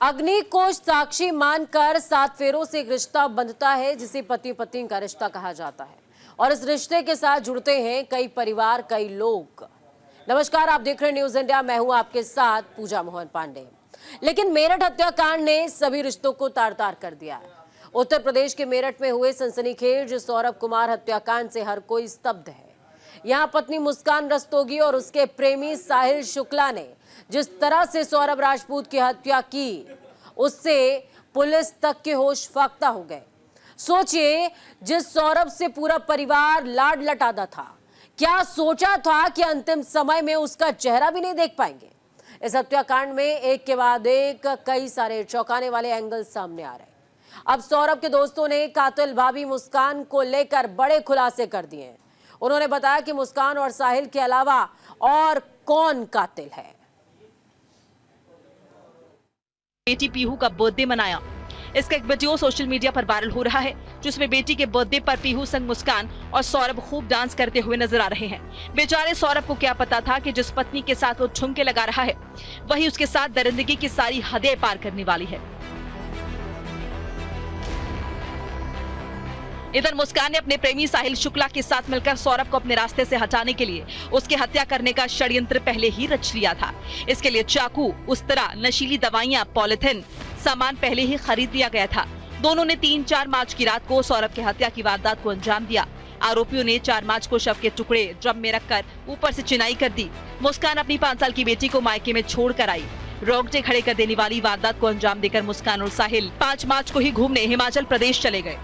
अग्नि को साक्षी मानकर 7 फेरों से एक रिश्ता बंधता है जिसे पति पत्नी का रिश्ता कहा जाता है और इस रिश्ते के साथ जुड़ते हैं कई परिवार, कई लोग। नमस्कार, आप देख रहे हैं न्यूज इंडिया। मैं हूं आपके साथ पूजा मोहन पांडे। लेकिन मेरठ हत्याकांड ने सभी रिश्तों को तार-तार कर दिया है। उत्तर प्रदेश के मेरठ में हुए सनसनीखेज सौरभ कुमार हत्याकांड से हर कोई स्तब्ध है। यहाँ पत्नी मुस्कान रस्तोगी और उसके प्रेमी साहिल शुक्ला ने जिस तरह से सौरभ राजपूत की हत्या की, उससे पुलिस तक के होश फाख्ता हो गए। सोचिए, जिस सौरभ से पूरा परिवार लाड लटाता था, क्या सोचा था कि अंतिम समय में उसका चेहरा भी नहीं देख पाएंगे। इस हत्याकांड में एक के बाद एक कई सारे चौंकाने वाले एंगल सामने आ रहे हैं। अब सौरभ के दोस्तों ने कातिल भाभी मुस्कान को लेकर बड़े खुलासे कर दिए हैं। उन्होंने बताया कि मुस्कान और साहिल के अलावा और कौन कातिल है। बेटी पीहू का बर्थडे मनाया। इसका एक वीडियो सोशल मीडिया पर वायरल हो रहा है, जिसमें बेटी के बर्थडे पर पीहू संग मुस्कान और सौरभ खूब डांस करते हुए नजर आ रहे हैं। बेचारे सौरभ को क्या पता था कि जिस पत्नी के साथ वो ठुमके लगा रहा है, वही उसके साथ दरिंदगी की सारी हदें पार करने वाली है। इधर मुस्कान ने अपने प्रेमी साहिल शुक्ला के साथ मिलकर सौरभ को अपने रास्ते से हटाने के लिए उसकी हत्या करने का षड्यंत्र पहले ही रच लिया था। इसके लिए चाकू, उस्तरा, नशीली दवाइयां, पॉलिथिन सामान पहले ही खरीद लिया गया था। दोनों ने 3-4 मार्च की रात को सौरभ की हत्या की वारदात को अंजाम दिया। आरोपियों ने 4 मार्च को शव के टुकड़े ड्रम में रखकर ऊपर से चिनाई कर दी। मुस्कान अपनी 5 साल की बेटी को मायके में छोड़ कर आई। रोंगटे खड़े कर देने वाली वारदात को अंजाम देकर मुस्कान और साहिल 5 मार्च को ही घूमने हिमाचल प्रदेश चले गए।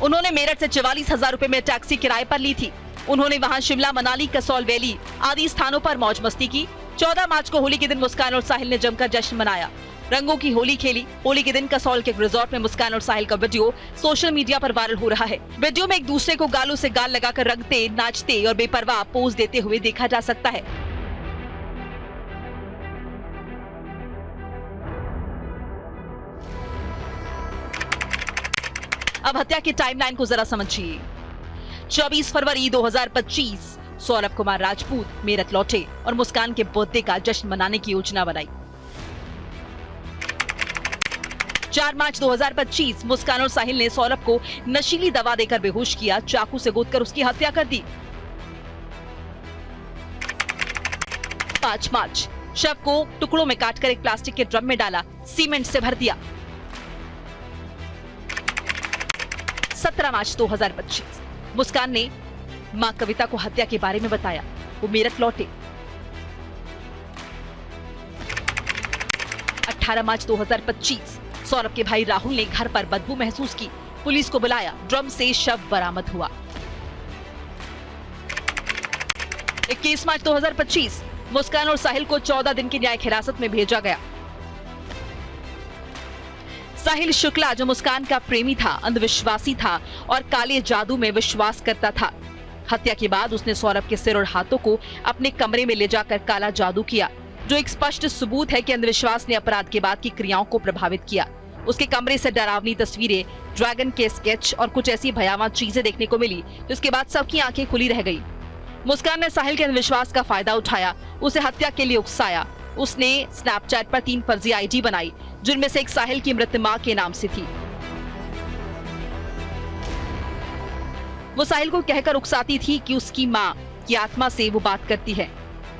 उन्होंने मेरठ से 44,000 रुपए में टैक्सी किराए पर ली थी। उन्होंने वहां शिमला, मनाली, कसौल वैली आदि स्थानों पर मौज मस्ती की। 14 मार्च को होली के दिन मुस्कान और साहिल ने जमकर जश्न मनाया, रंगों की होली खेली। होली के दिन कसौल के एक रिजॉर्ट में मुस्कान और साहिल का वीडियो सोशल मीडिया पर वायरल हो रहा है। वीडियो में एक दूसरे को गालों से गाल लगाकर रंगते, नाचते और बेपरवाह पोज देते हुए देखा जा सकता है। अब हत्या की टाइमलाइन को जरा समझिए। 24 फरवरी 2025 सौरभ कुमार राजपूत मेरठ लौटे और मुस्कान के बर्थडे का जश्न मनाने की योजना बनाई। 4 मार्च 2025 मुस्कान और साहिल ने सौरभ को नशीली दवा देकर बेहोश किया, चाकू से गोदकर उसकी हत्या कर दी। 5 मार्च शव को टुकड़ों में काटकर एक प्लास्टिक के ड्रम में डाला, सीमेंट से भर दिया। 17 मार्च 2025 मुस्कान ने मां कविता को हत्या के बारे में बताया। वो मेरठ लौटे। 18 मार्च 2025 सौरभ के भाई राहुल ने घर पर बदबू महसूस की, पुलिस को बुलाया, ड्रम से शव बरामद हुआ। 21 मार्च 2025 मुस्कान और साहिल को 14 दिन की न्यायिक हिरासत में भेजा गया। साहिल शुक्ला, जो मुस्कान का प्रेमी था, अंधविश्वासी था और काले जादू में विश्वास करता था। हत्या के बाद उसने सौरभ के सिर और हाथों को अपने कमरे में ले जाकर काला जादू किया, जो एक स्पष्ट सबूत है कि अंधविश्वास ने अपराध के बाद की क्रियाओं को प्रभावित किया। उसके कमरे से डरावनी तस्वीरें, ड्रैगन के स्केच और कुछ ऐसी भयावह चीजें देखने को मिली, जिसके बाद सबकी आंखें खुली रह गई। मुस्कान ने साहिल के अंधविश्वास का फायदा उठाया, उसे हत्या के लिए उकसाया। उसने स्नैपचैट पर 3 फर्जी आईडी बनाई, जिनमें से एक साहिल की मृत मां के नाम से थी। वो साहिल को कहकर उकसाती थी कि उसकी मां की आत्मा से वो बात करती है,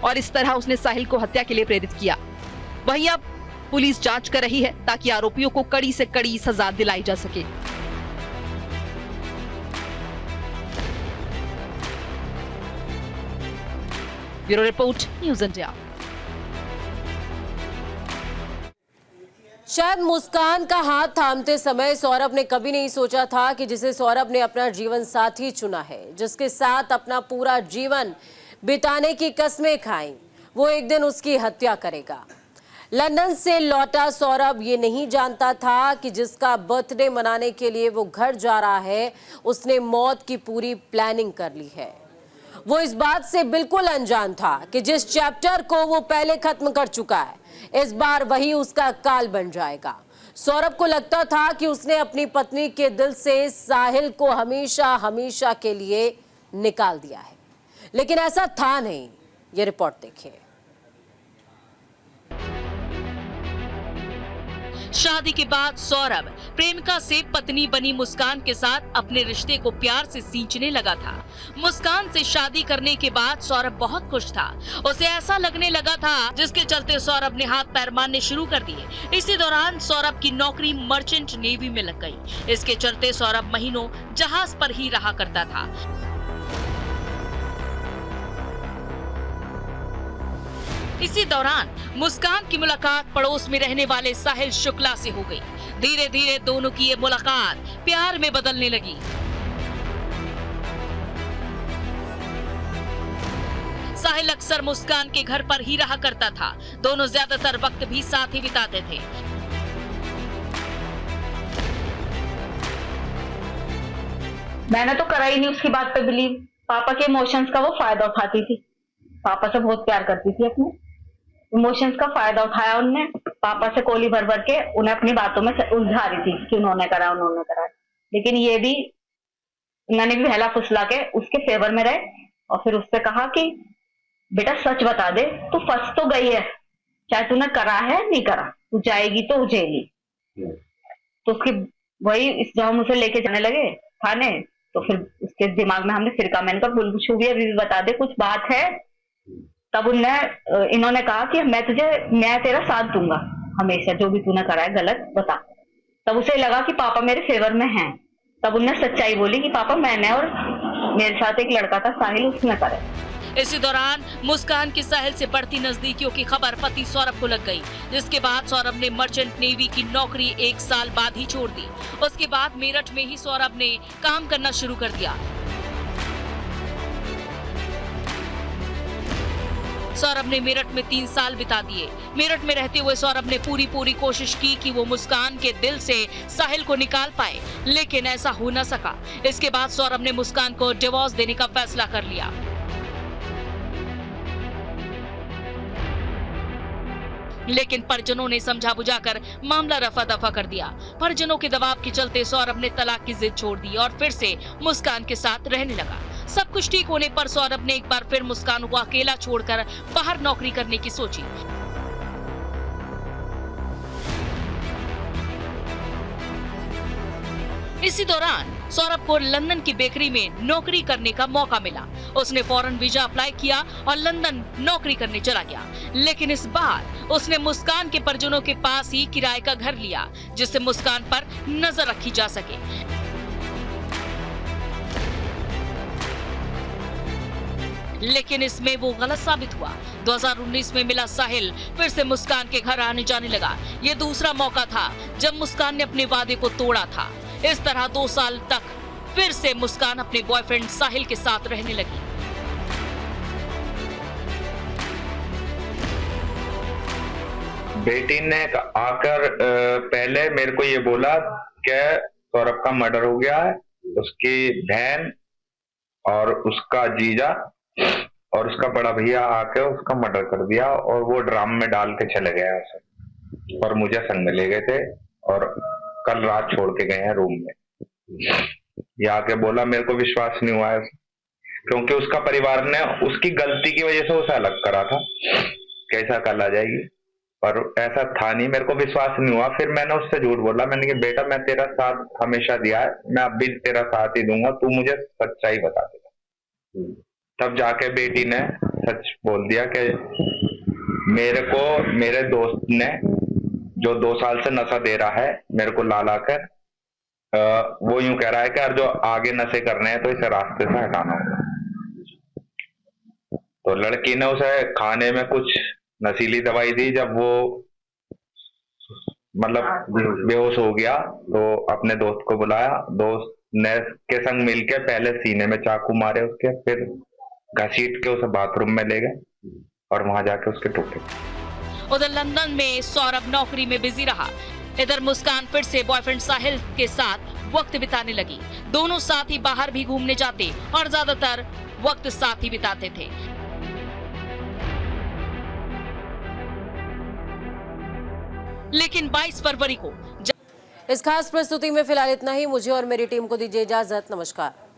और इस तरह उसने साहिल को हत्या के लिए प्रेरित किया। वहीं अब पुलिस जांच कर रही है ताकि आरोपियों को कड़ी से कड़ी सजा दिलाई जा सके। Bureau report, news India. शायद मुस्कान का हाथ थामते समय सौरभ ने कभी नहीं सोचा था कि जिसे सौरभ ने अपना जीवन साथी चुना है, जिसके साथ अपना पूरा जीवन बिताने की कस्में खाई, वो एक दिन उसकी हत्या करेगा। लंदन से लौटा सौरभ ये नहीं जानता था कि जिसका बर्थडे मनाने के लिए वो घर जा रहा है, उसने मौत की पूरी प्लानिंग कर ली है। वो इस बात से बिल्कुल अनजान था कि जिस चैप्टर को वो पहले खत्म कर चुका है, इस बार वही उसका काल बन जाएगा। सौरभ को लगता था कि उसने अपनी पत्नी के दिल से साहिल को हमेशा हमेशा के लिए निकाल दिया है, लेकिन ऐसा था नहीं। ये रिपोर्ट देखिए। शादी के बाद सौरभ प्रेमिका से पत्नी बनी मुस्कान के साथ अपने रिश्ते को प्यार से सींचने लगा था। मुस्कान से शादी करने के बाद सौरभ बहुत खुश था। उसे ऐसा लगने लगा था जिसके चलते सौरभ ने हाथ पैर मारने शुरू कर दिए। इसी दौरान सौरभ की नौकरी मर्चेंट नेवी में लग गई। इसके चलते सौरभ महीनों जहाज पर ही रहा करता था। इसी दौरान मुस्कान की मुलाकात पड़ोस में रहने वाले साहिल शुक्ला से हो गई। धीरे धीरे दोनों की ये मुलाकात प्यार में बदलने लगी। साहिल अक्सर मुस्कान के घर पर ही रहा करता था। दोनों ज्यादातर वक्त भी साथ ही बिताते थे। मैंने तो करा ही नहीं उसकी बात पे बिलीव। पापा के इमोशंस का वो फायदा उठाती थी। पापा से बहुत प्यार करती थी, अपने इमोशंस का फायदा उठाया उनने। पापा से कोली भर भर के उन्हें अपनी बातों में उलझा रही थी कि उन्होंने करा। लेकिन ये भी मैंने भी बहला फुसला के उसके फेवर में रहे और फिर उससे कहा कि बेटा सच बता दे, तू फंस तो गई है, चाहे तूने करा है नहीं करा, तू जाएगी तो जेली। तो उसकी वही जब हम उसे लेके जाने लगे थाने, तो फिर उसके दिमाग में हमने फिर कहा, मैंने कहा बुलबुशु भी अभी भी बता दे कुछ बात है। तब इन्होंने कहा कि मैं तेरा साथ दूंगा हमेशा, जो भी तूने करा है गलत बता। तब उसे लगा कि पापा मेरे फेवर में हैं। तब उन्होंने सच्चाई बोली कि पापा मैंने और मेरे साथ एक लड़का था साहिल, उसने करा। इसी दौरान मुस्कान की साहिल से बढ़ती नजदीकियों की खबर पति सौरभ को लग गई, जिसके बाद सौरभ ने मर्चेंट नेवी की नौकरी 1 साल बाद ही छोड़ दी। उसके बाद मेरठ में ही सौरभ ने काम करना शुरू कर दिया। सौरभ ने मेरठ में 3 साल बिता दिए। मेरठ में रहते हुए सौरभ ने पूरी कोशिश की कि वो मुस्कान के दिल से साहिल को निकाल पाए, लेकिन ऐसा हो न सका। इसके बाद सौरभ ने मुस्कान को डिवोर्स देने का फैसला कर लिया। लेकिन परिजनों ने समझा बुझाकर मामला रफा दफा कर दिया। परिजनों के दबाव के चलते सौरभ ने तलाक की जिद छोड़ दी और फिर से मुस्कान के साथ रहने लगा। सब कुछ ठीक होने पर सौरभ ने एक बार फिर मुस्कान को अकेला छोड़कर बाहर नौकरी करने की सोची। इसी दौरान सौरभ को लंदन की बेकरी में नौकरी करने का मौका मिला। उसने फौरन वीजा अप्लाई किया और लंदन नौकरी करने चला गया। लेकिन इस बार उसने मुस्कान के परिजनों के पास ही किराए का घर लिया, जिससे मुस्कान पर नजर रखी जा सके। लेकिन इसमें वो गलत साबित हुआ। 2019 में मिला साहिल फिर से मुस्कान के घर आने जाने लगा। ये दूसरा मौका था जब मुस्कान ने अपने वादे को तोड़ा था। इस तरह 2 साल तक फिर से मुस्कान अपने बॉयफ्रेंड साहिल के साथ रहने लगी। बेटी ने आकर पहले मेरे को ये बोला कि सौरभ का मर्डर हो गया है, उसकी बहन और उसका जीजा और उसका बड़ा भैया आके उसका मर्डर कर दिया और वो ड्राम में डाल के चले गए उसे, और मुझे संग में ले गए थे और कल रात छोड़ के गए हैं रूम में। ये आके बोला, मेरे को विश्वास नहीं हुआ है क्योंकि उसका परिवार ने उसकी गलती की वजह से उसे अलग करा था, कैसा कल आ जाएगी, पर ऐसा था नहीं। मेरे को विश्वास नहीं हुआ। फिर मैंने उससे झूठ बोला, मैंने कहा बेटा मैं तेरा साथ हमेशा दिया है, मैं अब भी तेरा साथ ही दूंगा, तू मुझे सच्चाई बता देगा। तब जाके बेटी ने सच बोल दिया कि मेरे को मेरे दोस्त ने जो 2 साल से नशा दे रहा है मेरे को ला कर, वो यूं कह रहा है कि यार जो आगे नशे करने हैं तो इसे रास्ते से हटाना होगा। तो लड़की ने उसे खाने में कुछ नशीली दवाई दी। जब वो मतलब बेहोश हो गया तो अपने दोस्त को बुलाया। दोस्त ने के संग मिलके पहले सीने में चाकू मारे उसके, फिर घसीट के उसे बाथरूम में ले गए और वहां जाके उसके टूटे। उधर लंदन में सौरभ नौकरी में बिजी रहा। इधर मुस्कान फिर से बॉयफ्रेंड साहिल के साथ वक्त बिताने लगी। दोनों साथ ही बाहर भी घूमने जाते और ज्यादातर वक्त साथ ही बिताते थे। लेकिन 22 फरवरी को इस खास प्रस्तुति में फिलहाल इतना ही। मुझे और मेरी टीम को दीजिए इजाजत। नमस्कार।